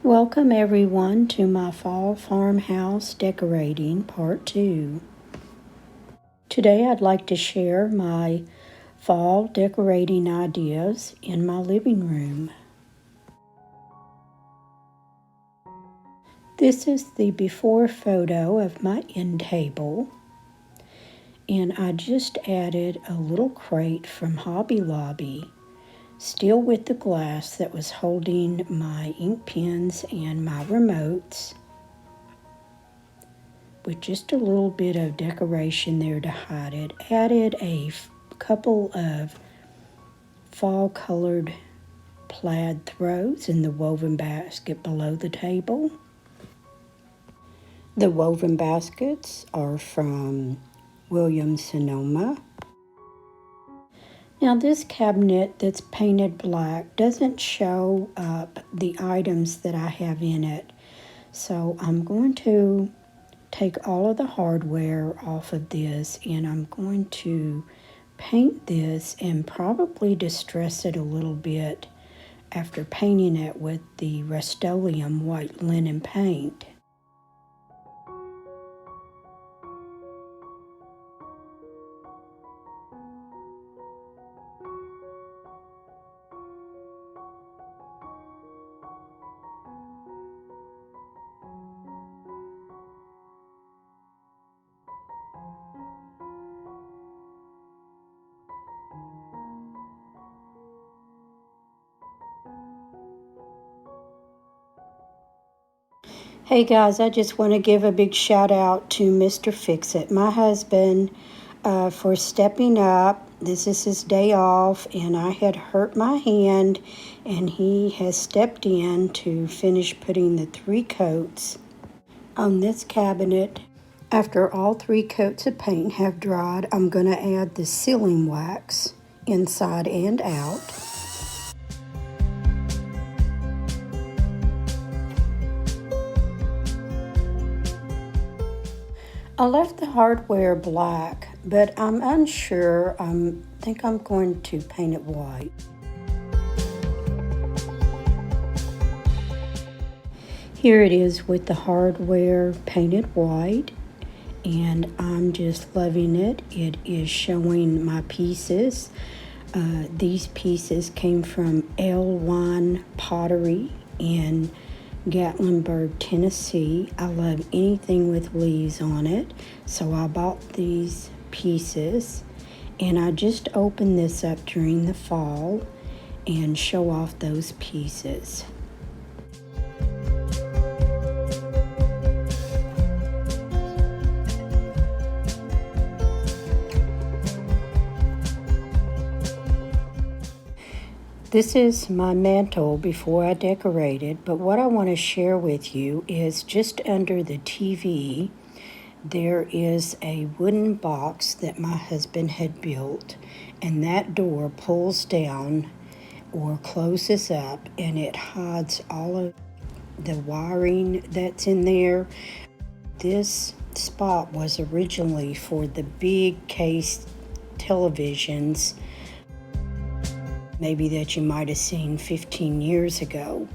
Welcome everyone to my fall farmhouse decorating part 2. Today I'd like to share my fall decorating ideas in my living room. This is the before photo of my end table, and I just added a little crate from Hobby Lobby, still with the glass that was holding my ink pens and my remotes, with just a little bit of decoration there to hide it. Added a couple of fall colored plaid throws in the woven basket below the table. The woven baskets are from Williams Sonoma. Now this cabinet that's painted black doesn't show up the items that I have in it. So I'm going to take all of the hardware off of this, and I'm going to paint this and probably distress it a little bit after painting it with the Rust-Oleum white linen paint. Hey guys, I just want to give a big shout out to Mr. Fix-It, my husband, for stepping up. This is his day off, and I had hurt my hand, and he has stepped in to finish putting the 3 coats on this cabinet. After all 3 coats of paint have dried, I'm going to add the sealing wax inside and out. I left the hardware black, but I'm unsure. I think I'm going to paint it white. Here it is with the hardware painted white, and I'm just loving it. It is showing my pieces. These pieces came from L1 Pottery in Gatlinburg, Tennessee. I love anything with leaves on it, so I bought these pieces, and I just opened this up during the fall and show off those pieces. This is my mantle before I decorated, but what I want to share with you is just under the TV, there is a wooden box that my husband had built, and that door pulls down or closes up, and it hides all of the wiring that's in there. This spot was originally for the big case televisions, maybe that you might have seen 15 years ago,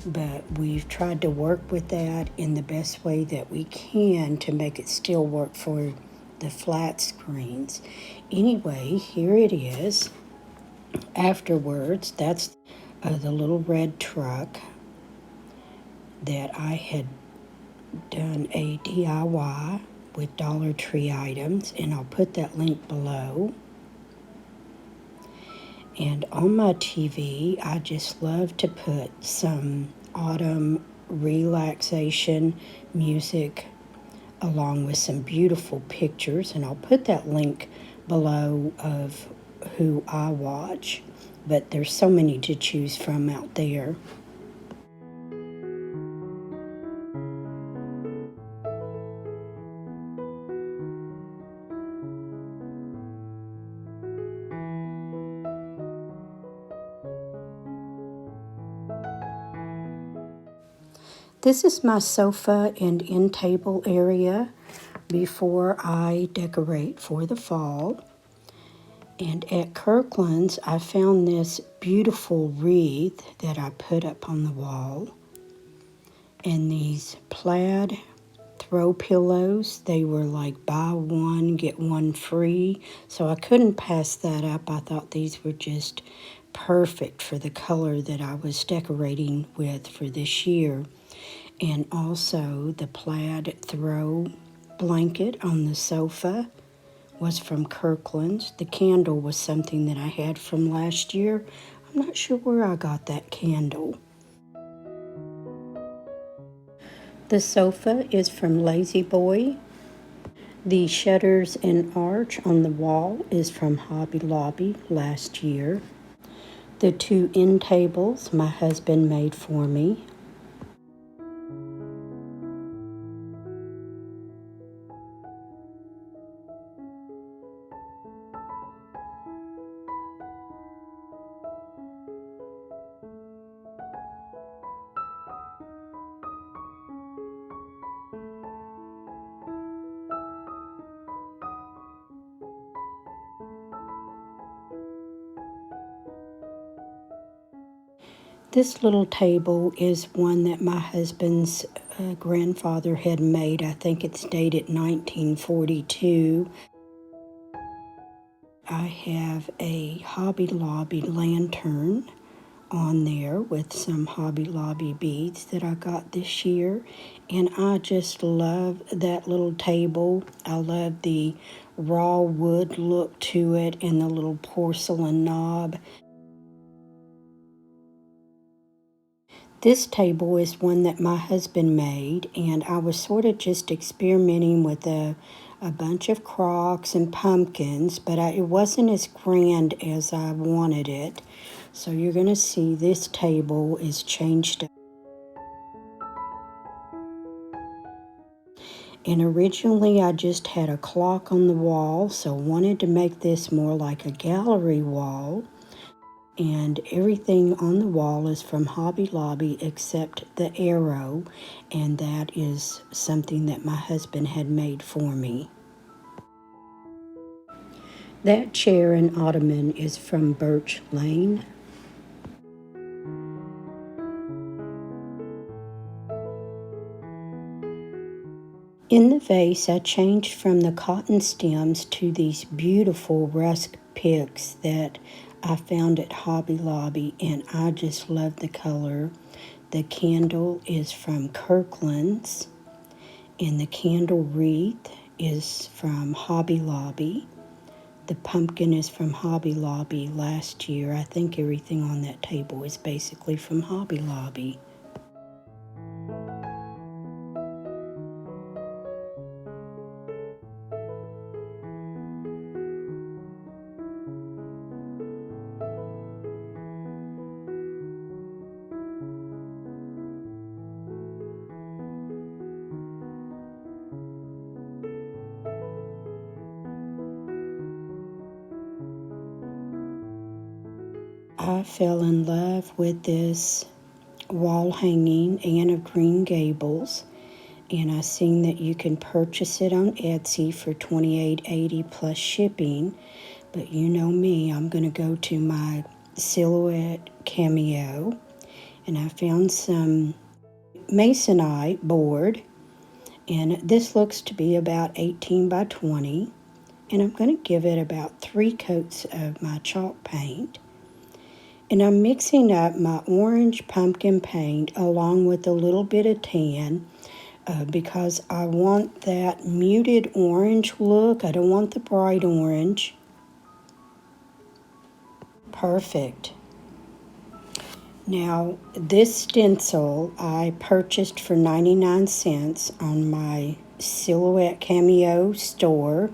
but we've tried to work with that in the best way that we can to make it still work for the flat screens. Anyway, here it is. Afterwards, that's the little red truck that I had done a DIY with Dollar Tree items, and I'll put that link below. And on my TV, I just love to put some autumn relaxation music along with some beautiful pictures. And I'll put that link below of who I watch. But there's so many to choose from out there. This is my sofa and end table area before I decorate for the fall. And at Kirkland's, I found this beautiful wreath that I put up on the wall. And these plaid throw pillows, they were like buy one, get one free. So I couldn't pass that up. I thought these were just perfect for the color that I was decorating with for this year. And also the plaid throw blanket on the sofa was from Kirkland's. The candle was something that I had from last year. I'm not sure where I got that candle. The sofa is from Lazy Boy. The shutters and arch on the wall is from Hobby Lobby last year. The two end tables my husband made for me. This little table is one that my husband's grandfather had made. I think it's dated 1942. I have a Hobby Lobby lantern on there with some Hobby Lobby beads that I got this year. And I just love that little table. I love the raw wood look to it and the little porcelain knob. This table is one that my husband made, and I was sort of just experimenting with a bunch of crocks and pumpkins, but it wasn't as grand as I wanted it. So you're going to see this table is changed up. And originally I just had a clock on the wall, so wanted to make this more like a gallery wall. And everything on the wall is from Hobby Lobby except the arrow, and that is something that my husband had made for me. That chair and ottoman is from Birch Lane. In the vase, I changed from the cotton stems to these beautiful rusk picks that I found at Hobby Lobby, and I just love the color. The candle is from Kirkland's, and the candle wreath is from Hobby Lobby. The pumpkin is from Hobby Lobby last year. I think everything on that table is basically from Hobby Lobby. I fell in love with this wall hanging Anne of Green Gables, and I seen that you can purchase it on Etsy for $28.80 plus shipping. But you know me, I'm going to go to my Silhouette Cameo, and I found some masonite board, and this looks to be about 18 by 20, and I'm going to give it about 3 coats of my chalk paint. And I'm mixing up my orange pumpkin paint along with a little bit of tan because I want that muted orange look. I don't want the bright orange. Perfect. Now, this stencil I purchased for 99 cents on my Silhouette Cameo store.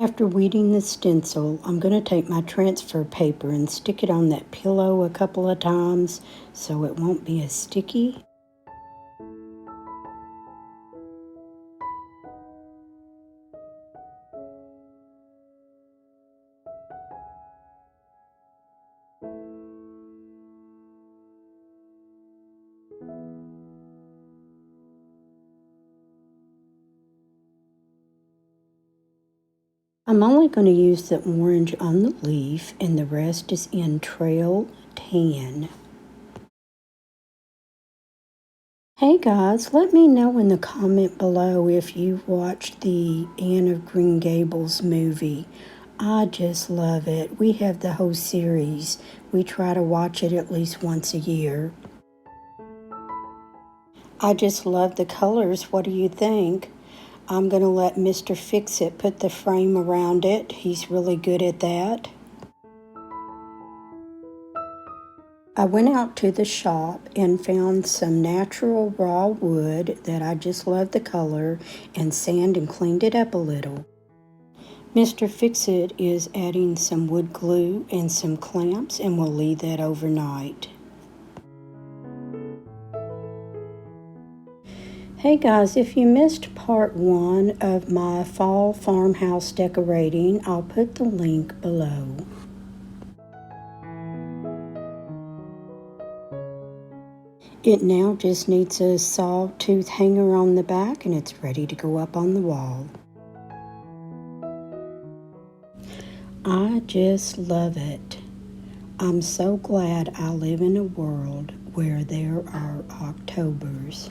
After weeding the stencil, I'm going to take my transfer paper and stick it on that pillow a couple of times so it won't be as sticky. I'm only going to use the orange on the leaf, and the rest is in trail tan. Hey guys, let me know in the comment below if you've watched the Anne of Green Gables movie. I just love it. We have the whole series. We try to watch it at least once a year. I just love the colors. What do you think? I'm going to let Mr. Fix-It put the frame around it. He's really good at that. I went out to the shop and found some natural raw wood that I just love the color and sand and cleaned it up a little. Mr. Fix-It is adding some wood glue and some clamps, and we'll leave that overnight. Hey guys, if you missed part 1 of my fall farmhouse decorating, I'll put the link below. It now just needs a sawtooth hanger on the back and it's ready to go up on the wall. I just love it. I'm so glad I live in a world where there are Octobers.